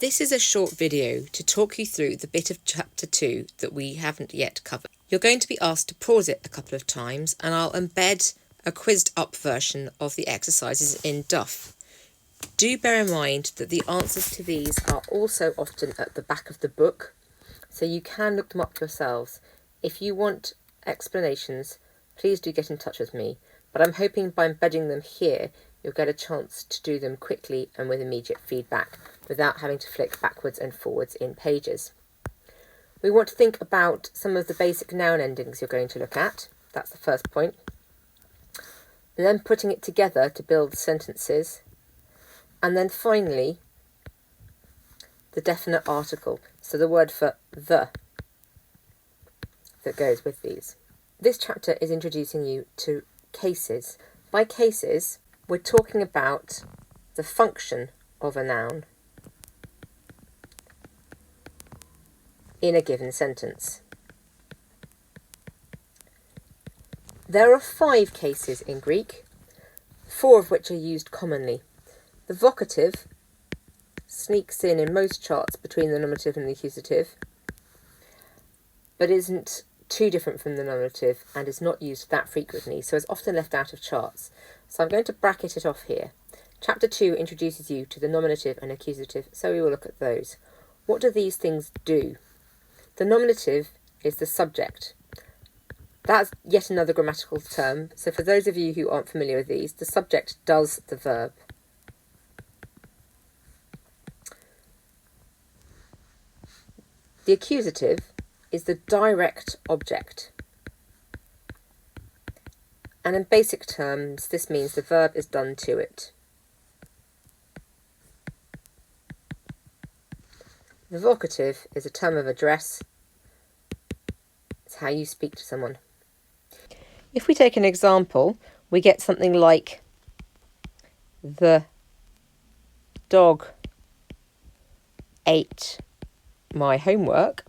This is a short video to talk you through the bit of chapter 2 that we haven't yet covered. You're going to be asked to pause it a couple of times and I'll embed a quizzed up version of the exercises in Duff. Do bear in mind that the answers to these are also often at the back of the book, so you can look them up yourselves. If you want explanations, please do get in touch with me, but I'm hoping by embedding them here you'll get a chance to do them quickly and with immediate feedback without having to flick backwards and forwards in pages. We want to think about some of the basic noun endings you're going to look at. That's the first point. And then putting it together to build sentences. And then finally, the definite article, so the word for the that goes with these. This chapter is introducing you to cases. By cases, we're talking about the function of a noun in a given sentence. There are 5 cases in Greek, 4 of which are used commonly. The vocative sneaks in most charts between the nominative and the accusative, but isn't too different from the nominative and is not used that frequently, so is often left out of charts. So I'm going to bracket it off here. Chapter 2 introduces you to the nominative and accusative, so we will look at those. What do these things do? The nominative is the subject. That's yet another grammatical term, so for those of you who aren't familiar with these, the subject does the verb. The accusative is the direct object. And in basic terms, this means the verb is done to it. The vocative is a term of address. It's how you speak to someone. If we take an example, we get something like the dog ate my homework.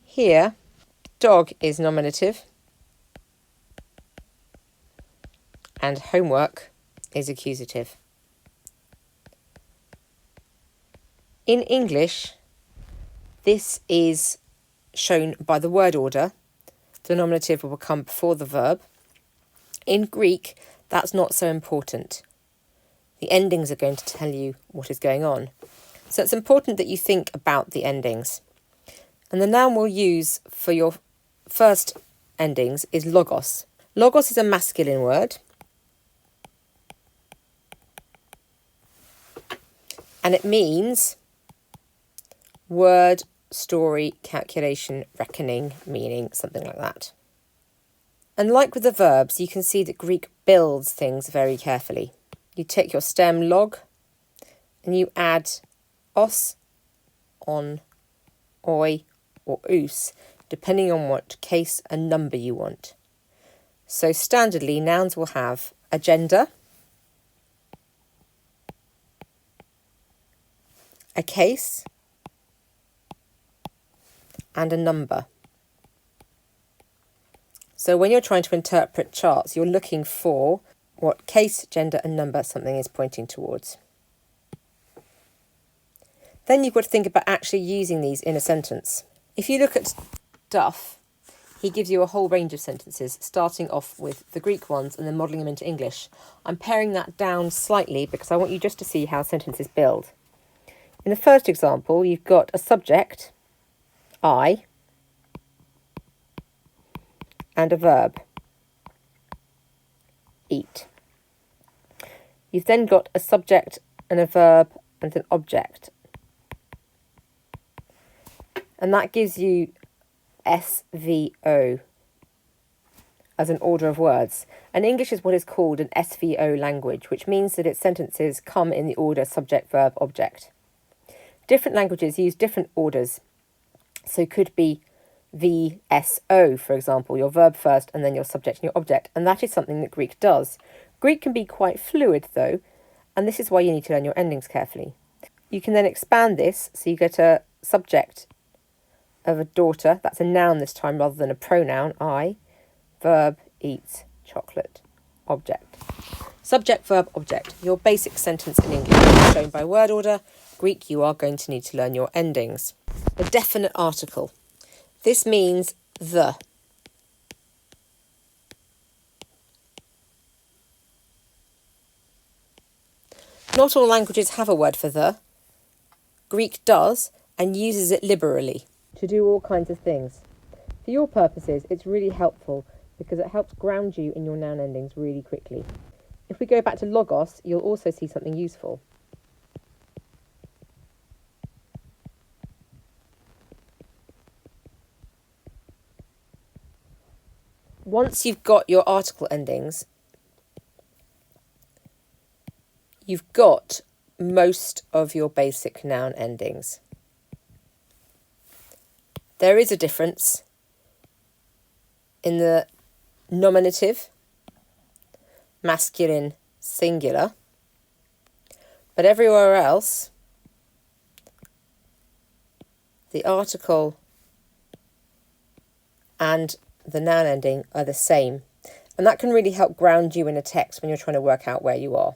Here, dog is nominative and homework is accusative. In English, this is shown by the word order. The nominative will come before the verb. In Greek, that's not so important. The endings are going to tell you what is going on. So it's important that you think about the endings. And the noun we'll use for your first endings is logos. Logos is a masculine word. And it means word, story, calculation, reckoning, meaning, something like that. And like with the verbs, you can see that Greek builds things very carefully. You take your stem log and you add os, on, oi, or ous, depending on what case and number you want. So standardly, nouns will have a gender, a case, and a number. So when you're trying to interpret charts, you're looking for what case, gender, and number something is pointing towards. Then you've got to think about actually using these in a sentence. If you look at Duff, he gives you a whole range of sentences, starting off with the Greek ones and then modelling them into English. I'm paring that down slightly because I want you just to see how sentences build. In the first example, you've got a subject, I, and a verb, eat. You've then got a subject and a verb and an object. And that gives you SVO as an order of words. And English is what is called an SVO language, which means that its sentences come in the order subject, verb, object. Different languages use different orders. So it could be VSO, for example, your verb first and then your subject and your object. And that is something that Greek does. Greek can be quite fluid, though, and this is why you need to learn your endings carefully. You can then expand this, so you get a subject of a daughter, that's a noun this time rather than a pronoun, I, verb, eats, chocolate, object. Subject, verb, object. Your basic sentence in English is shown by word order. Greek, you are going to need to learn your endings. A definite article. This means the. Not all languages have a word for the. Greek does and uses it liberally to do all kinds of things. For your purposes, it's really helpful because it helps ground you in your noun endings really quickly. If we go back to logos, you'll also see something useful. Once you've got your article endings, you've got most of your basic noun endings. There is a difference in the nominative, masculine, singular, but everywhere else, the article and the noun ending are the same, and that can really help ground you in a text when you're trying to work out where you are.